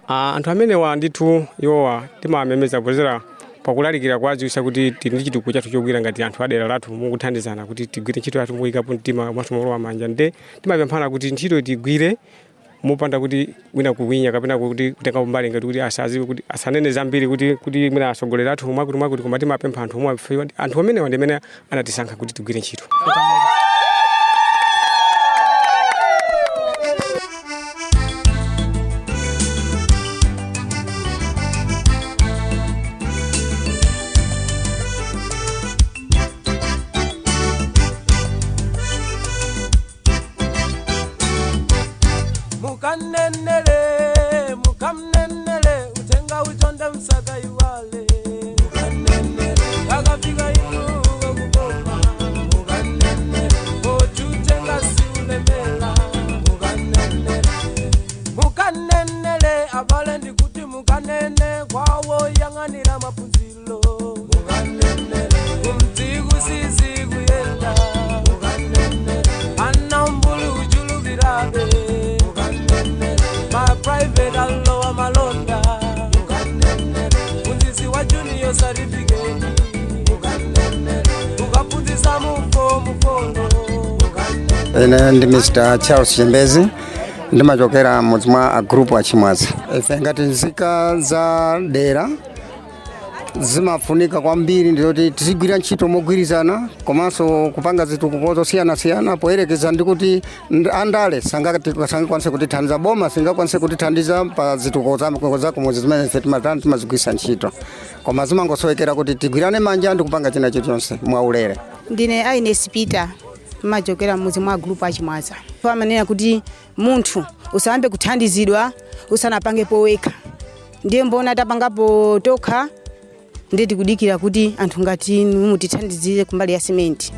Anthu amene wa ndithu iwowa timamemeza pozera pakulalikira kwadziwisa kuti tili ndi chitukuko chathu chogwira ngati anthu adera lathu mukuthandizana kuti tigwire ntchito yathu muyikapo mtima komanso molowa manja nde timapemphana kuti ntchito tigwire mopanda kuti wina kuwinya kapena kuti kutenga mbali ngati kuti asaziwe kuti asanene zambiri kuti mwina asogolera athu mwakuti koma timapempha anthu amenewa ndi amene anatisankha kuti tigwire ntchito. Mukamnenele utenga utonde msaka iwale mukanenele akafika inu okuboma mukanenele ochutenga siulemela mukanenele abale ndikuti mukanene kwawo yang'anira maphunzilo mukanenele kumdziku sizi kuyenda mukanenele ana umbuli uchulukirabe private allow malonda unzizi wa junior certificate ukaputisa mufono ene ndi Mr. Charles Chembezi ndimachokera mudzi mwa group achimwaza. Ife ngati nzika za dera zimafunika kwambiri ndiyoti tizigwira ntchito mogwirizana komanso kupanga zitukuko zosiyana poyerekeza ndikuti andale sangakwanise kutithandiza boma singakwanise kutithandiza pa zitukuko za kumudzi zimene ife timazigwirisa ntchito koma zimangosowekera kuti tigwirane manja ndi kupanga china chilichonse mwaulere. Ndine Agnes Peter machokera mudzi mwa group achimwaza. Pamanena kuti munthu usambe kuthandizidwa usanapange poweka ndiye mbona tapangapo tokha ndeti kudikira kuti anthu ngati mumutithandizire kumbali ya simenti.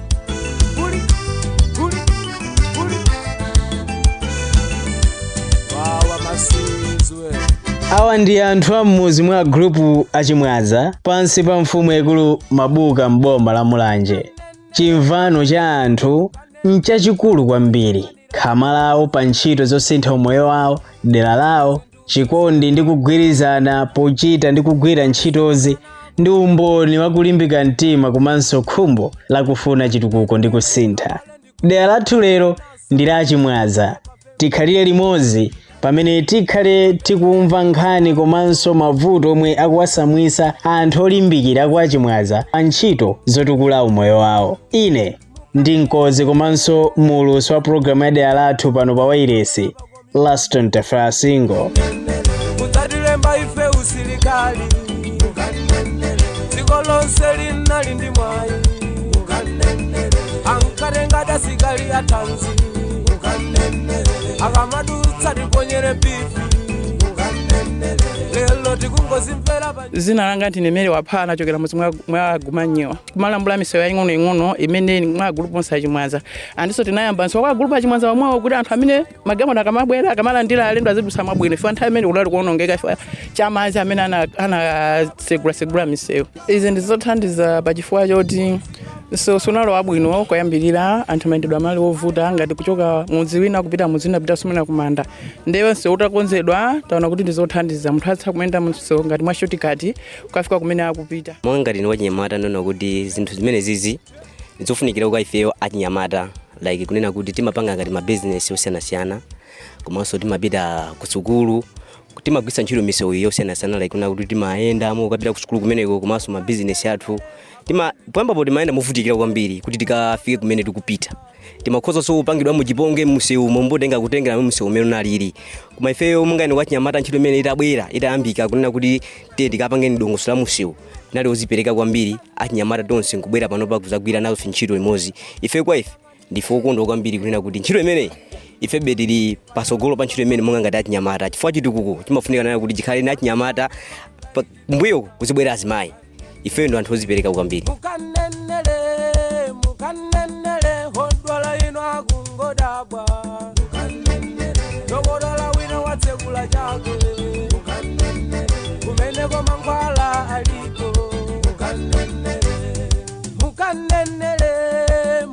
Awa ndi anthu am'mudzi mwa group achimwaza pansi pa mfumu yaikulu Mabuka m'boma la Mulanje. Chimvano cha anthu nchachikulu kwambiri. Khama lawo pa ntchito zosintha umoyo wawo, dera lawo, chikondi ndi kugwirizana pochita ndi kugwira ntchitozi ndi umboni wakulimbika mtima komanso khumbo lakufuna chitukuko ndi kusintha. Dera lathu lero ndi la achimwaza. Tikhalire limodzi pamene tikhale tikumva nkhani komanso mavuto omwe akuwasamwisa anthu olimbikira kwa achimwaza pa ntchito zotukula umoyo wawo. Ine ndi mkozi komanso mulusi wa programu ya dera lathu pano pa wairesi Laston Tefrasingo. Utatilemba ife usilikali zikolonse linali ndi mwayi ankatenga dasikali atanzi akamadutsa tiponyere bifi lelo tikungozimvera zina langa ndine Mary Waphana nachokera mudzi mwa Gumanyiwa kumalambula misewu yaing'ono imene mwa group achimwaza andiso tinayamba nso kwa group achimwaza wamwawo kuti anthu amene magamo akamabwera akamalandira alendo azidusa mabwino ife anthu amene kulali kuonongeka chamazi amene segura misewu izi ndizothandiza pachifukwa choti so sunalo wabwino koyambirira anthu mayendedwa amali ovuta ngati kuchoka mudzi wina kupita mudzi wina kupita sumena kumanda ndewonse utakonzedwa taona kuti ndizothandiza munthu atha kumenda msewu ngati mwa shortcut ukafika kumene akupita. Ngati ni wachinyamata nona kuti zinthu zimene zizi ndizofunikira kwa ifeyo achinyamata like kunena kuti timapanga ngati ma business yosiyanasiyana komanso timapita ku sukulu timagwisa ntchito misewu yosiyanasiyana like kuna kuti timayenda mukapita ku sukulu kumeneko komanso ma business athu pambapo timayenda movutikira kwambiri kuti tikafike kumene tikupita timakhoza so upangidwa muchiponge msewu mombotenga kutengera msewu umene unalili koma ifeyo mungani wachinyamata ntchito imene itabwera itayambika kunena kuti tikapange ndongoso la msewu nali ozipereka kwambiri achinyamata tonse nkubwera pano pa kuzagwira nazo ntchito imodzi. Ife kwa ife ndife okondwa kwambiri kunena kuti ntchito imeneyi ife betili pasogolo pa ntchito imene monga ngati achinyamata chifukwa chitukuko chimafunika nayo kuti chikhale na achinyamata mbuyo kuzibwera azimayi. Ife ndo anthu ozipereka kwambiri. Mukanenele hodwala ino akungodabwa. Dogodola wino watsegula chake. Kumeneko mangwala aliko.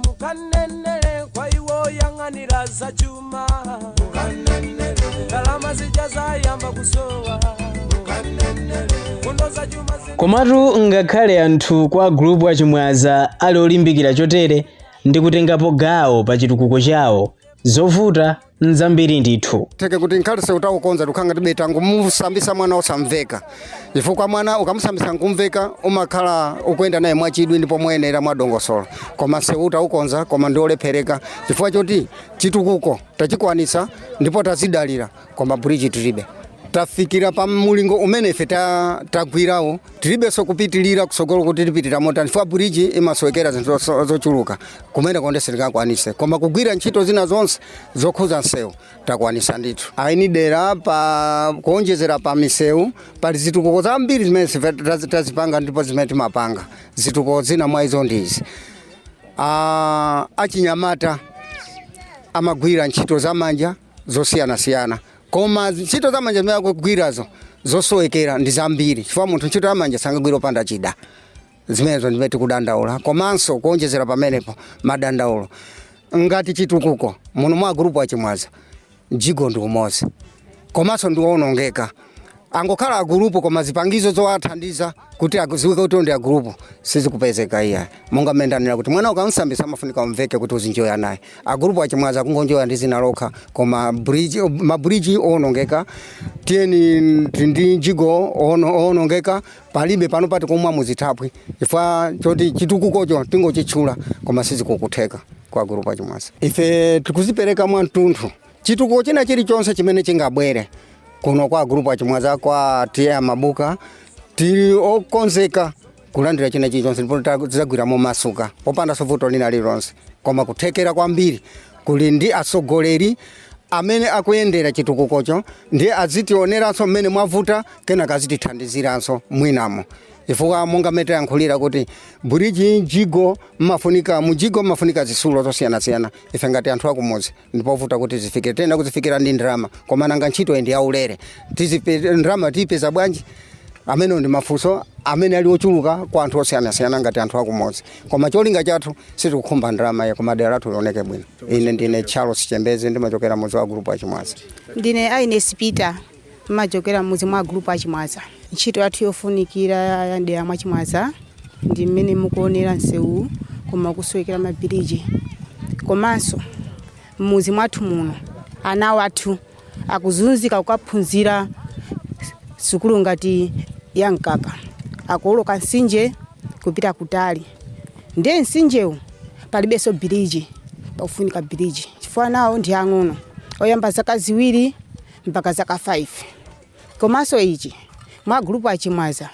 Mukanenele kwa iwo yang'anira za chuma. Ndalama zijaza yamba kusowa. Komatu ngakhale anthu kwa group achimwaza ali olimbikira chotere ndi kutengapo gawo pa chitukuko chawo, zovuta nzambiri ndithu. Teke kuti nkhale seutaukonza tukhanga tibeta ngumusambisa mwana osamveka. Chifukwa mwana ukamusambisa ngumveka umakhala ukuyenda naye mwachidwi ndipo muyenera mwadongosolo. Koma seutaukonza koma ndiolephereka. Chifukwa choti chitukuko tachikwanisa ndipo tazidalira koma bridge tilibe. Tafikira pa mulingo umene ife tagwirawo tilibe sokupitilira kusogolo kuti tipitira motani chifukwa bridge imasowekera zinthu zochuluka kumene kondese tikakwanise koma kugwira ntchito zina zonse zokhuza msewu takwanisa ndithu. Aini dera pa kuonjezera pa misewu pali zitukuko zambiri zimene tazipanga ndipo zimene timapanga. Zitukuko zina mwa izo ndizi achinyamata amagwira ntchito zamanja zosiyana-siyana. Koma ntchito zamanja zimene akugwirazo zosowekera ndi zambiri chifukwa munthu ntchito zamanja sangagwira opanda chida. Zimenezo ndimene tikudandaula komanso kuonjezera pamenepo madandaulo ngati chitukuko muno mwa group achimwaza jigo ndi umodzi komanso ndi owonongeka. Angokhala a group koma zipangizo zowathandiza kuti aziwike kuti ndi a group sizikupezeka iya. Monga mendanira kuti mwana ukamsambisa amafunika umveke kuti uzinjoya naye. A group achimwaza kungonjoya ndi zina lokha koma mabridge owonongeka tieni ndi jigo owonongeka palibe pano pati kumwa muzithapwi chifukwa choti chitukukocho tingochitchula koma sizikukutheka kwa group achimwaza. Ife tikuzipereka mwantunthu chitukuko china chilichonse chimene chingabwere kuno kwa group achimwaza kwa tia mabuka tili okonzeka kulandira china chilichonse ndipo tizagwira masuka popanda sovuto lina lilonse koma kuthekera kwambiri kuli ndi asogoleri amene akuyendera chitukukocho ndi azitioneranso mmene mwavuta kenaka azitithandiziranso mwinamo. Chifukwa monga mete yankhulira kuti bridge jigo mafunika zisulo zosiyana-siyana. Ife ngati anthu akumudzi ndipovuta kuti zifikire tena kuzifikira ndi ndrama koma nanga ntchito ndi yaulere ndrama tipeza bwanji amene ndi mafunso amene ali ochuluka kwa anthu osiyana-siyana ngati anthu akumudzi koma cholinga chathu sitikukhumba ndrama ya koma dera lathu lioneke bwino. Ine ndine Charles Chembeze ndimachokera mudzi wa group achimwaza. Ndine Ines Peter mmachokera mudzi mwa group achimwaza. Ntchito yathu yofunikira ya dera mwa Chimwaza ndi mmene mukuonera msewu koma kusowekera mabiriji komanso mudzi mwathu muno ana wathu akuzunzika kukaphunzira sukulu ngati ya Mkaka akuoloka Nsinje kupita kutali ndiye Nsinjewu palibenso biriji pakufunika biriji chifukwa nawo ndi ang'ono oyamba zaka 2 mpaka zaka 5 komanso ichi mwa group achimwaza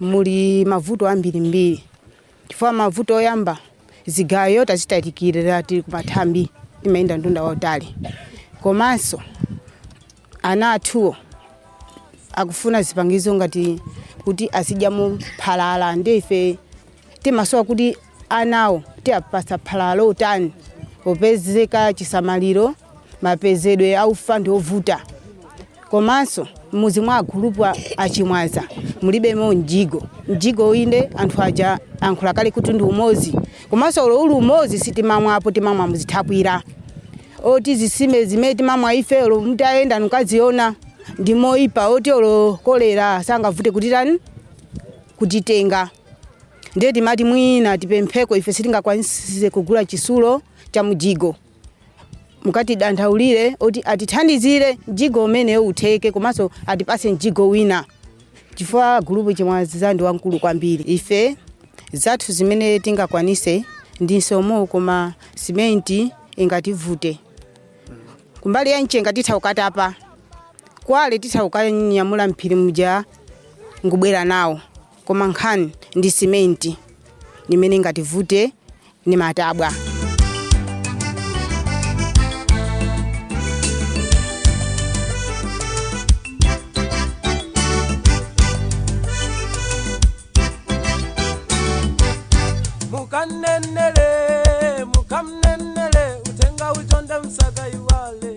muli mavuto ambiri chifukwa mavuto oyamba zigayo tazitatikirira tili kumathambi timayenda ndunda wautali komanso ana athuwo akufuna zipangizo ngati kuti azidya mu phalala ndife timasowa kuti anawo tiapasa phalala utani popezeka chisamaliro mapezedwe aufa ndi ovuta komanso mudzi mwa group achimwaza mulibemo mjigo inde anthu aja ankhula kale kuti ndi umodzi komanso uli umodzi sitimamwapo timamwa muzithapwira oti zisime zimene timamwa ife olo mutaenda nukaziona ndimoipa oti olo kolera sangavute kutitani kutitenga ndiye timati mwina tipempheko ife sitingakwanise kugula chisulo cha mjigo mukati dandaulire oti atithandizire mjigo umene utheke komanso atipase mjigo wina chifukwa group chimwaza ndi wankulu kwambiri. Ife zathu zimene tingakwanise ndi somo koma simenti ingativute kumbali ya nchenga tithaukatapa kwale tithaukanyamula mphiri muja ngubwera nawo koma nkhani ndi simenti limene ngativute ni matabwa. Mukamnenele utenga utonde msaka iwale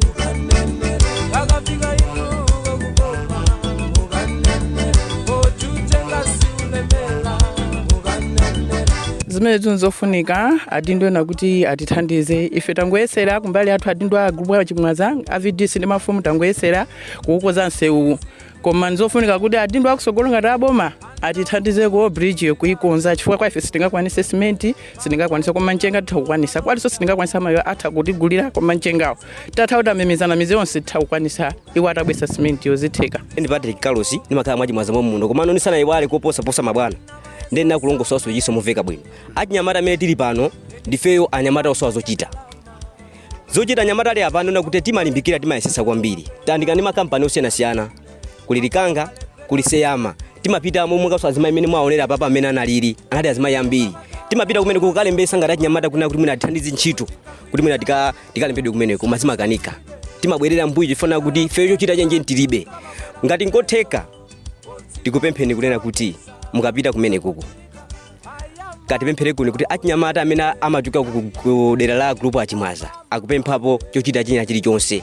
mukanenele akafika inu kokukoma mukanenele ochutenga siulemela mukanenele zimene zinzofunika adindwe kuti atithandize ife tangoyesera kumbali athu adindwa a group achimwaza avidisi ndi mafumu tangoyesera kukukoza nsewu koma nzofunika kuti adindwa akusogolo ngati aboma atithandize ku bridge yokuikonza chifukwa kwa ife sitingakwanise cement sitingakwanise koma nchenga titakukwanisa kwalinso sitingakwanisa mayo atha kutigulira koma nchengawo tatha kuti amemezana mizi yonse titakukwanisa iwo atabwesa cement yozitheka. Ndi Patrick Carlos ndimakhala mwachimwaza muno komano ndisana iwale koposa mabwana ndena kulongosa waso yiso muveka bwino achinyamata amene tili pano ndifeyo anyamata oso azochita anyamata ali apano na kuti timalimbikira timayesesa kwambiri tandika ndi makampani osiyanasiyana kuli Likanga kuli Seyama timapita momwe kaso azima imene mwaonera papa amene analili anati azima yambiri timapita kumene kukalembesa ngati achinyamata kuti mwina atithandize ntchito kuti mwina tikalembedwe kumene koma zimakanika timabwerera mbuyo chifuna kuti feyo chochita chenje ntilibe ngati ngotheka tikupempheni kunena kuti mukapita kumene kuku katipemphere kuni kuti achinyamata amene amachuka ku dera la group achimwaza akupemphapo chochita china chilichonse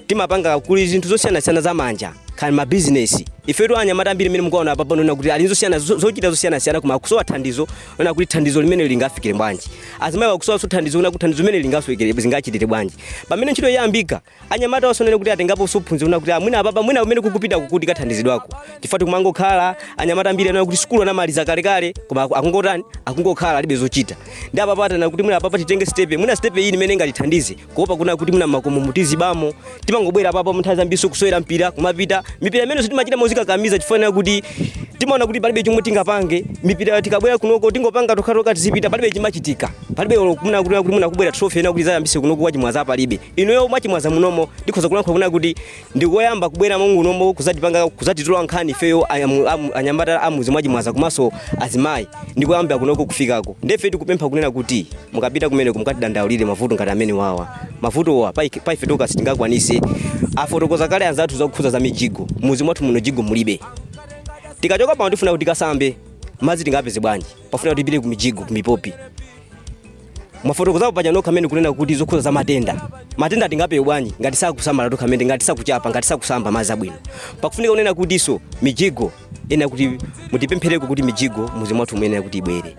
timapanga kuli zinthu zosiyana-siyana za manja khali ma business ifetu anyamata ambiri imene mukuona apa pano kuti ali zochita zosiyana-siyana koma akusowa thandizo ona kuti thandizo limene lingafikire bwanji azimayi akusowa thandizo ona kuti thandizo limene lingafikire zingachitire bwanji pamene ntchito yayambika anyamata wasonene kuti atengapo sophunzi ona kuti mwina apapa mwina kumene kukupita kukuti kathandizidwako chifukwa kumangokhala anyamata ambiri ana kuti sukulu anamaliza kalekale koma akungokhala alibe zochita ndi apapa na kuti mwina apapa titenge mwina step iyi imene ingatithandize kuopa kuna kuti mwina makomo mutizibamo timangobwera apapa munthawi zambiri kusowera mpira kumapita mipira imene sitimachita muzika kamiza chifana kuti timaona kuti palibe chomwe tingapange mipira tikabwera kunoko tingopanga tokatoka tizipita palibe chimachitika palibe kuna kuti muna kubwera trophy ena kuti zayambise kunoko wachimwaza palibe inuyo mwachimwaza munomo ndikhoza kulankhula kuna kuti ndikoyamba kubwera mongu nomo kuzatitola nkhani feyo anyamata amuzi mwachimwaza kumaso azimayi ndikoyamba kunoko kufikako ndefe tikupempha kunena kuti mukapita kumene kumukatidandaulire mavuto ngati amene wawa mavutowa pa ife toka sitingakwanise afotokoza kale anzathu zakukhuza za mijigo muzi mwathu muno jigo mulibe tikachoka pano tifuna kuti kasambe mazi tingapeze bwanji pafuna kuti tipite kumijigo kumipopi mafotokoza paja nokha amene kunena kuti zokhuza za matenda tingapewe bwanji ngati sakusamala tokha amene ngati sakuchapa ngati sakusamba mazi abwino pakufunika kunena kuti so mijigo ena kuti mutipemphereko kuti mijigo muzi mwathu mwene kuti ibwere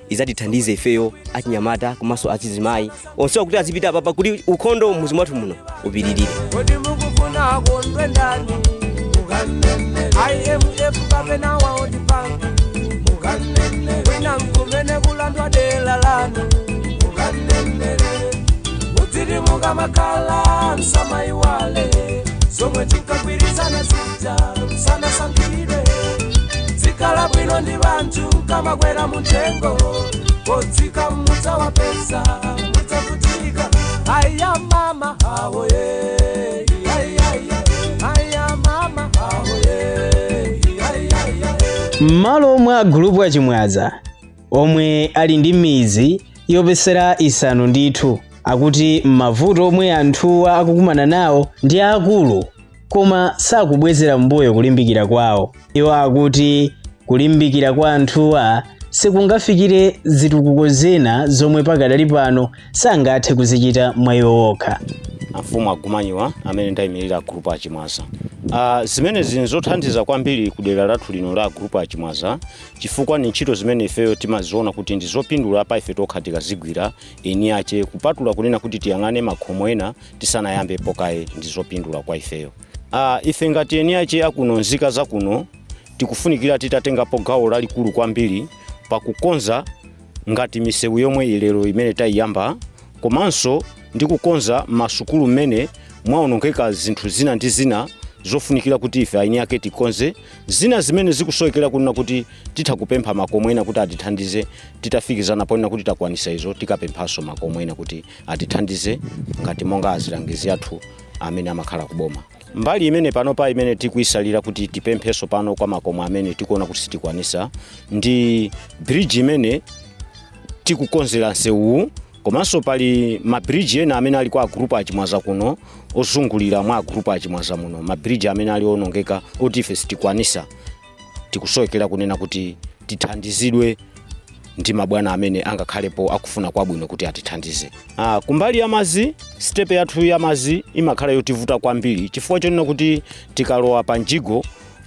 izatithandize ifeyo achinyamata komanso achizimayi onsewa kuti azipita papa kuti ukhondo muzi mwathu muno upiririre. kodi mukufuna akondwe ndani mukanenele IMF kapena waodi banki mukanenele wina mkumene kulandwa dela lanu mukanenele utiri mukamakhala msamaiwale zomwe tinkagwirizana zija sana sankire zikala bwino ndi banthu kamakwera muntengo kodzika mmudza wa pesa mudzavutika aya mama awoye aya mama awoye m'malo omwe a group achimwaza omwe ali ndi mizi yopesera isanu ndithu akuti mavuto omwe anthuwa akukumana nawo ndi akulu koma sakubwezera mbuyo kulimbikira kwawo iwo akuti kulimbikira kwa anthuwa sikungafikire zitukuko zina zomwe pakadali pano sangathe kuzichita mwa iwo okha. Mfumu Agumanyiwa amene ndayimirira group achimwaza zimene zinzothandiza kwambiri kudera lathu lino la group achimwaza chifukwa ni ntchito zimene ifeyo timaziona kuti ndizopindula pa ife tokha tikazigwira eni ache kupatula kunena kuti tiyang'ane makhomo ena tisanayambe pokaye ndizopindula kwa ifeyo. Ife ngati eni ache akuno nzika zakuno tikufunikira titatengapo gawo lalikulu kwambiri pakukonza ngati misewu yomwe ilero imene tayiyamba komanso ndikukonza masukulu mmene mwaonongeka zinthu zina ndi zina zofunikira kuti ife aini ake tikonze zina zimene zikusowekera kunena kuti titakupempha makomo ena kuti atithandize titafikizana ponena kuti takwanisa izo tikapemphaso makomo ena kuti atithandize ngati monga azilangizi athu amene amakhala kuboma. mbali imene pano pa imene tikuisalira kuti tipempheso pano kwa makomo amene tikuona kuti sitikwanisa ndi bridge imene tikukonzera nseu, komanso pali mabridge ena amene ali kwa group achimwaza kuno ozungulira mwa group achimwaza muno, mabridge amene ali onongeka oti ife sitikwanisa, tikusowekera kunena kuti tithandizidwe ndi mabwana amene angakhalepo akufuna kwabwino kuti atithandize. Kumbali ya mazi, step yathu ya mazi imakhala yotivuta kwambiri chifukwa chonena kuti tikalowa pa njigo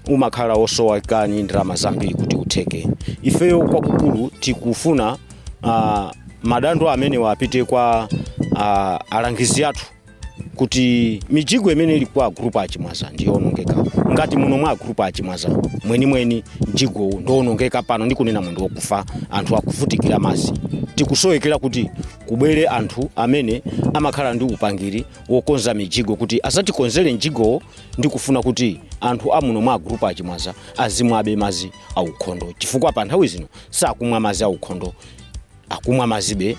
umakhala osowekani ndalama zambiri kuti utheke. Ifeyo kwakukulu tikufuna madandaulo amene wapite kwa alangizi athu kuti mijigo imene ili kwa group achimwaza ndiyo onongeka. Ngati muno mwa group achimwaza mweni njigo ndo onongeka pano ndikunena mundu wokufa, anthu akuvutikira mazi. Tikusowekera kuti kubwere anthu amene amakhala ndi upangiri wokonza mijigo kuti asatikonzere njigo ndi kufuna kuti anthu amuno mwa group achimwaza azimwabe mazi aukhondo, chifukwa pa nthawi zino sakumwa mazi aukhondo, akumwa mazibe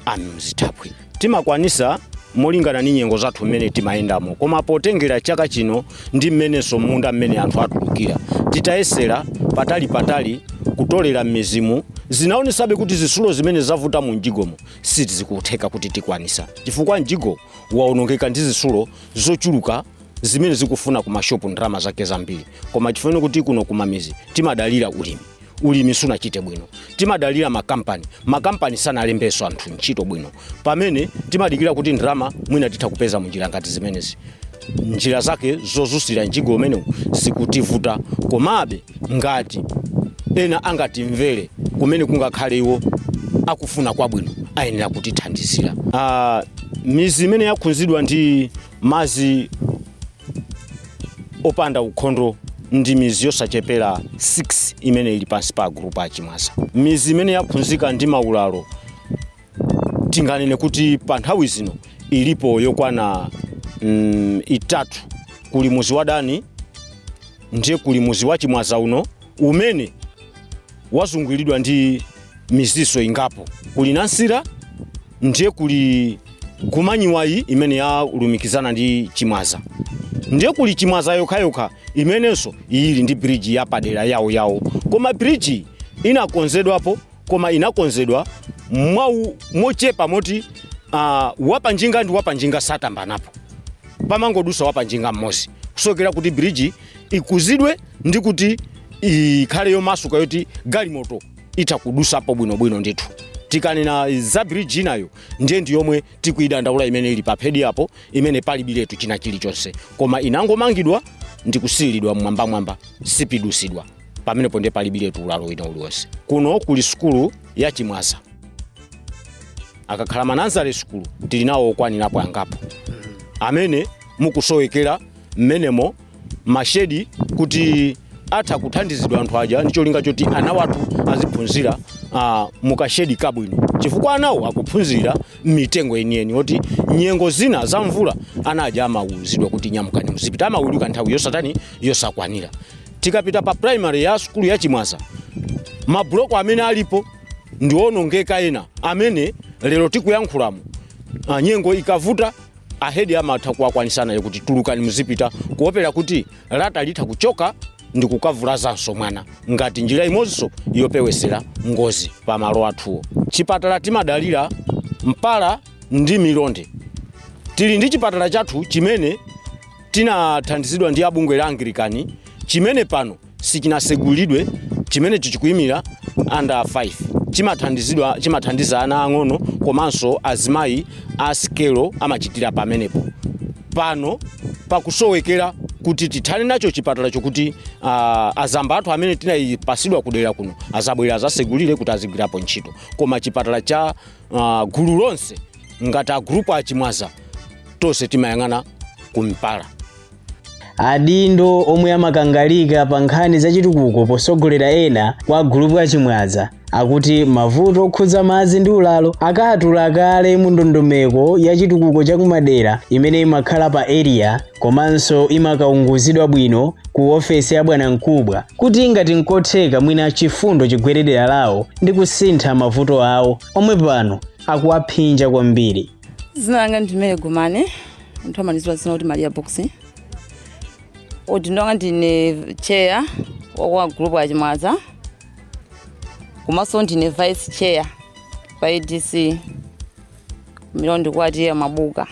amzithapwi. Timakwanisa molingana ni nyengo zathu mmene timayendamo, koma potengera chaka chino ndi mmeneso munda mmene anthu atulukira titayesera patali kutolera mizimu zinaonesabe kuti zisulo zimene zavuta mu njigomo sizikutheka kuti tikwanisa, chifukwa njigo waonongeka ndi zisulo zochuluka zimene zikufuna ku mashopu ndalama zake zambiri. Koma chifukwa kuti kuno kumamizi timadalira ulimi sunachite bwino, timadalira makampani sanalembeso anthu ntchito bwino, pamene timadikira kuti ndalama mwina titakupeza munjira ngati zimenezi. Njira zake zozusira njigo umene zikutivuta, komabe ngati ena angatimvere kumene kungakhale iwo akufuna kwabwino ayenera kutithandizira. Mizi imene yakhunzidwa ndi mazi opanda ukhondo ndi mizi yosachepera 6 imene ili pansi pa group achimwaza. Mizi imene yakhunzika ndi maularo tinganene kuti pa nthawi zino ilipo yokwana 3. Kuli muzi wa Dani, ndiye kuli muzi wa Chimwaza uno umene wazunguliridwa ndi miziso ingapo. Kuli Nansira, ndiye kuli Gumanyiwayi imene yaulumikizana ndi Chimwaza. Ndiye kuli Chimwaza yokha imenenso ili ndi bridge ya padera yawo. Koma bridge inakonzedwapo, koma inakonzedwa mochepa moti wapanjinga ndi wapanjinga satambanapo, pamangodusa wapanjinga mmozi. Kusokera kuti bridge ikuzidwe ndi kuti ikhale yomasuka yoti galimoto itakudusapo bwinobwino ndithu. Tikanena za bridge inayo ndiye ndiyomwe tikuidandaula imene ili pa phedi apo, imene pali biletu china chilichonse, koma inangomangidwa ndi kusilidwa mwamba sipidusidwa, pamenepo ndiye pali biletu ulalo ina uliwonse. Kuno kuli skulu ya Chimwaza, akakhala Manazare skulu tilinawo okwanirapo angapo amene mukusowekera mmenemo mashedi kuti atha kuthandizidwa anthu aja ndicho linga choti ana wathu aziphunzira mukashedi kabwino, chifukwa anawo akuphunzira mitengo yeniyeni oti nyengo zina za mvula anaja amauzidwa kuti nyamukani muzipita, amauluka nthawi yosakwanira. Tikapita pa primary ya skulu ya Chimwaza, mabloko amene alipo ndionongeka ena amene lero tikuyankhulamu nyengo ikavuta ahedi amatha kuakwanisana kuti tulukani muzipita, kuopera kuti lata litha kuchoka ndi kukavulazanso mwana ngati njira imodzinso yopewesera ngozi pa malo athuwo. Chipatala timadalira Mpala ndi Milonde. Tili ndi chipatala chathu chimene tinathandizidwa ndi abungwe la Anglikani, chimene pano sichinasegulidwe, chimene chichikuyimira under 5. Chimathandiza ana ang'ono komanso azimayi asikelo amachitira pamenepo. Pano pakusowekera kuti tithane nacho chipatala chokuti azamba athu amene tinayipasidwa kudera kuno azabwera azasegulire kuti azigwirapo ntchito, koma chipatala cha gulu lonse ngati a group achimwaza tonse timayang'ana ku Mpala. Adindo omwe amakangalika pa nkhani za chitukuko posogolera ena kwa gulupu achimwaza akuti mavuto okhudza madzi ndi ulalo akatula kale mu ndondomeko ya chitukuko cha kumadera imene imakhala pa area, komanso imakaunguzidwa bwino ku ofesi ya bwanamkubwa kuti ngati nkotheka mwina chifundo chigweredera lawo ndi kusintha mavuto awo omwe pano akuwaphinja kwambiri. Zina langa ndimele Gumane, nthu amanizwa zina kuti Maria Boxi. Odinonga ndine chair wa group achimwaza. Komanso ndine vice chair pa ADC milondi kwati ya Mabuka.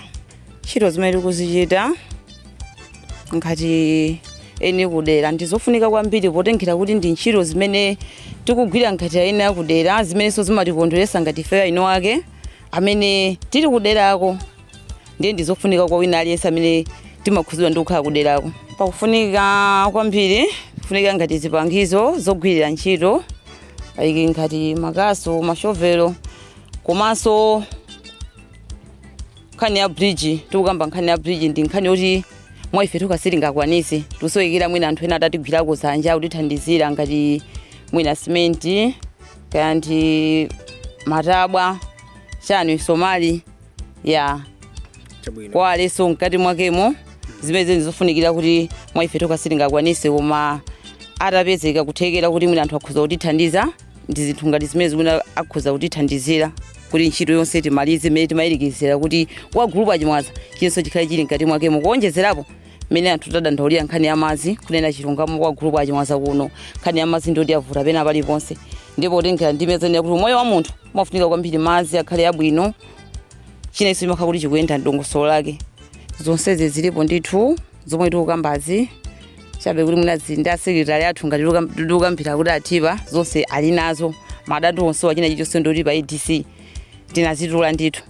Ntchito zimene tikuzichita ngati eni kudera ndizofunika kwambiri potengera kuti ndi ntchito zimene tikugwira ngati eni akudera zimenenso zimatikondweresa ngati ife ino ake amene tili kuderako ndiye ndizofunika kwa wina aliyense amene timakhuzidwa ndi kukhala kuderako. Pakufunika kwambiri kufunika ngati zipangizo zogwirira ntchito like ngati makaso mashovelo komanso nkhani ya bridge tikukamba nkhani ya bridge ndi nkhani yoti mwaife tukasitingakwanisi tusoyikira mwina anthu ena atatigwirako dzanja kutithandizira ngati mwina simenti kandi matabwa chani Somali ya kwa leso mkati mwakemo zimene zizofunikira kuti mwaife tukasitingakwanisi koma atapezeka kuthekera kuti mwina anthu akhuza kutithandiza ndi zinthu ngati zimene zimene akhuza kutithandizira kuti ntchito yonse timalize imene timayirikizira kuti wa group achimwaza chinso chikhale chili mkati mwakemo kuonjezerapo mmene anthu tadandaulira nkhani ya madzi kunena chilungamo kwa group achimwaza kuno nkhani ya madzi ndoti yavuta pena paliponse ndipo tengera ndimezani kuti moyo wa munthu umafunika kwambiri madzi akhale abwino chinenso chimakhala kuti chikuyenda ndongosolo lake zonsezi zilipo ndithu zomwe tikukambazi chabe kuti mwina zinda secretary athu ngati lukambira kuti atipa zonse ali nazo madatu onse wachina chichonse ndoti pa ADC tinazitula ndithu.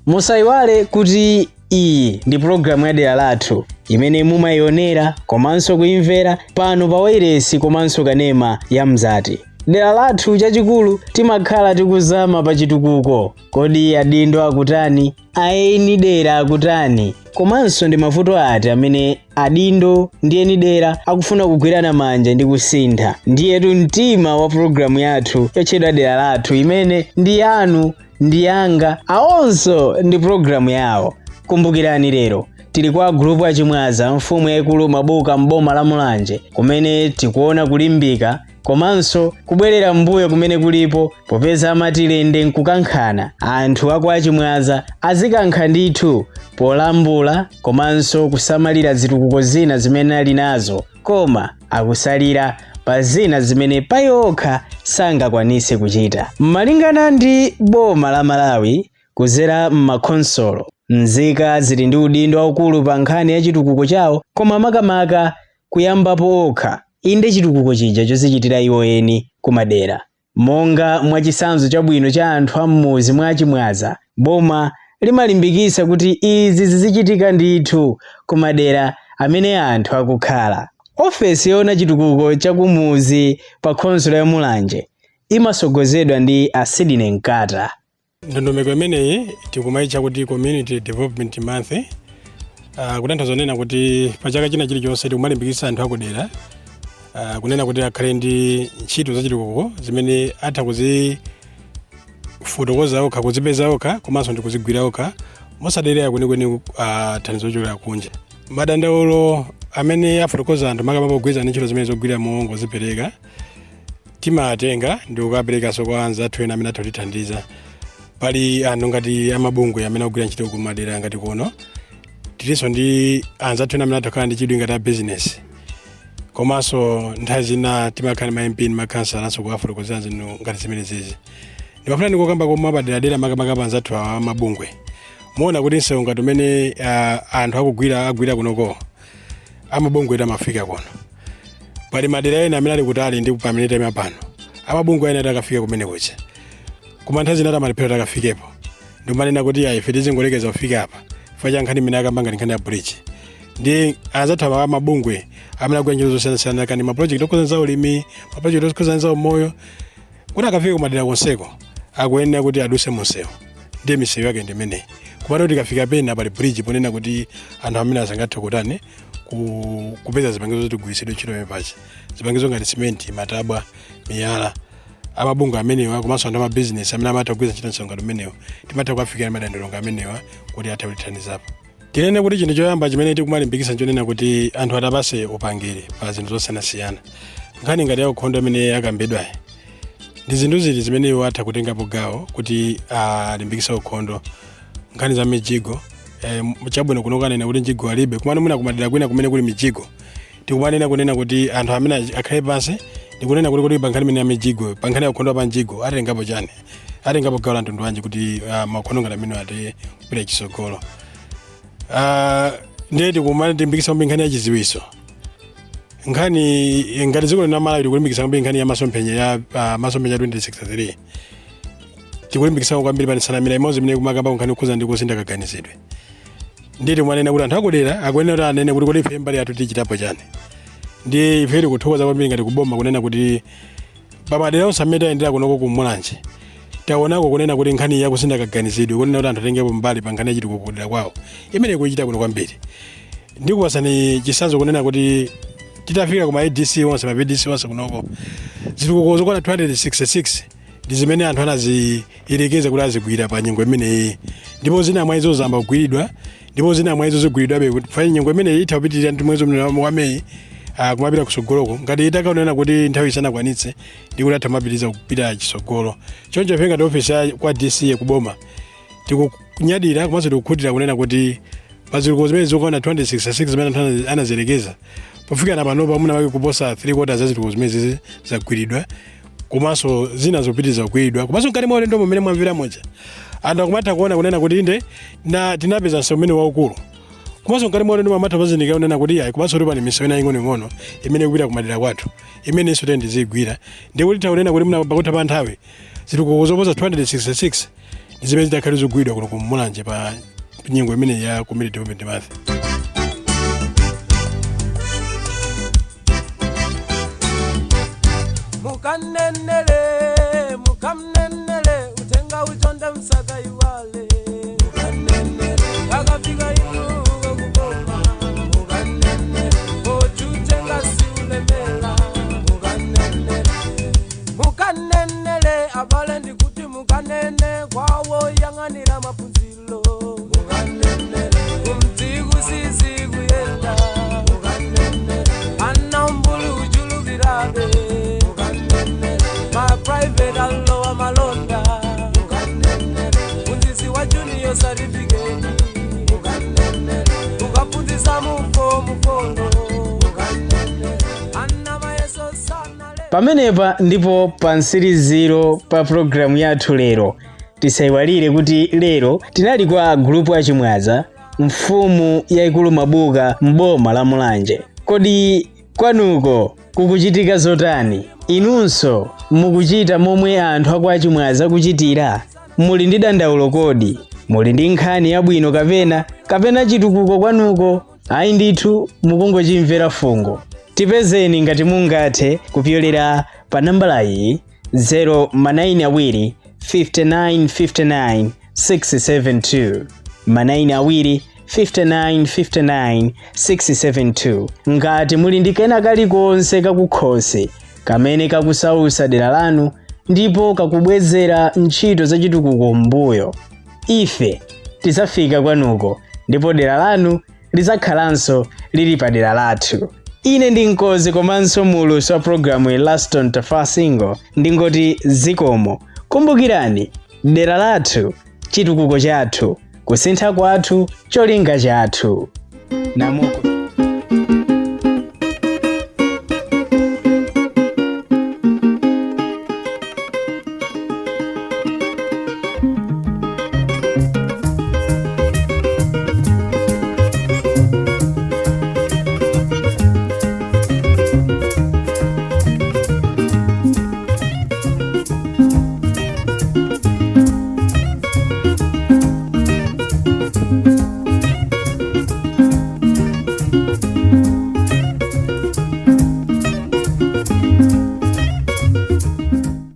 Musayiwale kuti iyi ndi programu ya dera lathu imene mumayionera komanso kuimvera pano pa wailesi komanso kanema ya Mzati. Dera lathu chachikulu timakhala tikuzama pa chitukuko. Kodi adindo akutani, aeni dera akutani, komanso ndi mavuto ati amene adindo ndi eni dera akufuna kugwirana manja ndi kusintha. Ndiyetu mtima wa programu yathu yotchedwa dera lathu imene ndi yanu ndi yanga awonso ndi programu yawo. Kumbukirani lero tili kwa group achimwaza mfumu yaikulu Mabuka mboma la Mulanje kumene tikuona kulimbika komanso kubwerera mbuyo kumene kulipo popeza amatilende nkukankhana anthu ako achimwaza azikankha ndithu polambula komanso kusamalira zitukuko zina zimene ali nazo koma akusalira pa zina zimene payokha sangakwanise kuchita. Malingana ndi boma la Malawi kuzera m'makonsolo nzika zili ndi udindo waukulu pa nkhani ya chitukuko chawo koma makamaka kuyambapo okha inde chitukuko chija chozichitira iwo eni kumadera. Monga mwachisanzo chabwino cha anthu am'muzi mwa achimwaza boma limalimbikisa kuti izi zizichitika ndithu kumadera amene anthu akukhala. Ofesi yona chitukuko chakumuzi pa khonsolo ya Mulanje imasogozedwa ndi Asidine Nkata. Ndondomeko imeneyi tikumayicha kuti Community Development Month kutanthauza zonena kuti pachaka china chilichonse tikumalimbikisa anthu akudera kunena kuti akhale ndi ntchito za chitukuko zimene atha kuzifotokoza okha kuzipeza okha komanso ndi kuzigwira okha mosaderera kwenikweni thandizo lochokera kunja. Madandaulo amene afotokoza anthu makamaka pogwirizana ndi ntchito zimene zogwira mongo zipereka timatenga ndi kukaperekanso kwa anzathu ena amene atha kutithandiza. Pali anthu ngati amabungwe amene akugwira ntchito kumadera ngati kuno tilinso ndi anzathu ena amene atha kukhala ndi chidwi ngati a business komanso nthawi zina timakhala ma MP makhansalanso kuwafotokozera zinthu ngati zimene zizi. Ndimafuna ndikukamba komwe apaderadera makamaka anzathu a mabungwe muona kuti nsewu ngati umene anthu agwira kunoko amabungwe amafika kuno. Pali madera ena amene ali kutali ndi pamene time pano amabungwe ena akafika kumene kucha koma nthawi zina amalipiro akafikepo ndimanena kuti ife tizingolekeza kufika apa facha nkhani imene akambanga nkhani ya bridge ndi anzathu amabungwe amene akugwira ntchito zosiyanasiyana kandi maprojekti okhudza ulimi maprojekti okhudza moyo kuti akafika kumadera konseko akuyenera kuti aduse munsewu ndiye misewu yake ndi imeneyi. Kumati kuti ikafika pena pali bridge ponena kuti anthu amene asangathe kutani kupeza zipangizo zoti kugwiritsidwe ntchito pachi zipangizo ngati simenti matabwa miyala amabungwe amenewa komanso anthu amabizinesi amene amatha kugwiritsa ntchito ngati umenewo timatha kuwafikira madandaulo amenewa kuti athe kutithandizapo. Tinene kuti chinthu choyamba chimene tikumalimbikisa nchonena kuti anthu atapase upangiri pa zinthu zosiyanasiyana. Nkhani ngati ya ukhondo amene akambidwayi ndi zinthu ziti zimene iwo atha kutengapo gawo kuti alimbikisa ukhondo. Nkhani za mijigo chabwino kuno kanena kuti njigo alibe kumene mwina kumadera kwina kumene kuli mijigo tikumanena kunena kuti anthu amene akhale pansi ndikunena kuti pankhani imene yamijigo pankhani yakukondwa pa njigo atengapo chani atengapo gawo la mtundu wanji kuti makhono ngati amene ati kupita chisogolo. Ndiye tikumane timbikisa kwambiri nkhani ya chiziwiso. Nkhani ngati dziko lina Malawi tikulimbikisa kwambiri nkhani ya masomphenya ya masomphenya 2063. Tikulimbikisa kwambiri panisanamira imodzi imene kumakamba nkhani kukhuza ndi kusinda kaganizidwe. Ndiye timanena kuti anthu akudera akuyenera kuti anene kuti ife mbali yathu tichitapo chani. Ndiye ife tikuthokoza kwambiri ngati kuboma kunena kuti pamadera onse amene tayendera kunoko kumulanje taonako kunena kuti nkhani ya kusinda kaganizidwe kunena kuti anthu atengepo mbali pa nkhani yachitukuko kudera kwawo imene kuichita kuno kwambiri. Ndikupasani chitsanzo kunena kuti titafika kuma ADC onse ma PDC onse kunoko zitukuko zokwana 266 ndi zimene anthu anaziyerekeza kuti azigwira pa nyengo imeneyi, ndipo zina mwa izo zamba kugwiridwa, ndipo zina mwa izo zigwiridwabe kuti nyengo imeneyi itha kupitirira ndi mwezi wa Meyi kumapita kusogoloko. Ngati itakaonera kuti nthawi isanakwanitse ndi kuti atha mapitiriza kupita chisogolo. Choncho penga ndi ofisi kwa DC kuboma tikunyadira komanso tikukhutira kunena kuti pazitukuko zimene zokwana 266 zimene anthu anaziyerekeza pofika panopa muna wake kuposa 3/4 za zitukuko zimene zagwiridwa komanso zina zopitiriza kugwiridwa komanso ngati mwa ulendo mmene mwamvera moja anthu akumatha kuona kunena kuti inde na tinapeza msewu umene waukulu komanso ngati mwa ulendo amatha pazindikira kunena kuti ayi komanso kuti pani misewu ina ing'onoing'ono imene kupita kumadera kwathu imene iso tizigwira ndi kuti taonena kuti munapakutha pa nthawi zitukuko zoposa 266 ndi zimene zidakhale zogwidwa kuno kumulanje pa nyengo imene ya community development month. Mukamnenele utenga ujonde msaka iwale mukanenele akafika inu kuboma mukanenele ojutenga siulemela mukanenele abale ndikuti mukanene kwawo yang'anira maphunziro mukanenele kumdziku sizi kuyenda mukanenele anambulu ujulukirabe private allowa malonda unzisi wa junior certificate ukapunzisa mufono anama yeso sana. Pamenepa ndipo pa nsiriziro pa programu yathu lero tisayiwalire kuti lero tinali kwa grupu achimwaza mfumu yaikulu Mabuka mboma la Mulanje. Kodi kwanuko kukuchitika zotani? Inunso mukuchita momwe anthu aku achimwaza kuchitira? Muli ndi dandaulo kodi? Muli ndi nkhani yabwino kapena chitukuko kwanuko? Ayi ndithu mukungochimvera fungo. Tipezeni ngati mungathe kupyolera pa nambala iyi 092 5959 672 92 5959 672. Ngati muli ndi kena kalikonse kakukhosi kamene kakusausa dera lanu ndipo kakubwezera ntchito za chitukuko mbuyo, ife tizafika kwanuko ndipo dera lanu lizakhalanso lili pa dera lathu. Ine ndi Nkozi komanso mulusi wa programu Laston Tafasingo ndingoti zikomo. Kumbukirani, dera lathu chitukuko chathu, kusintha kwathu cholinga chathu. Namuko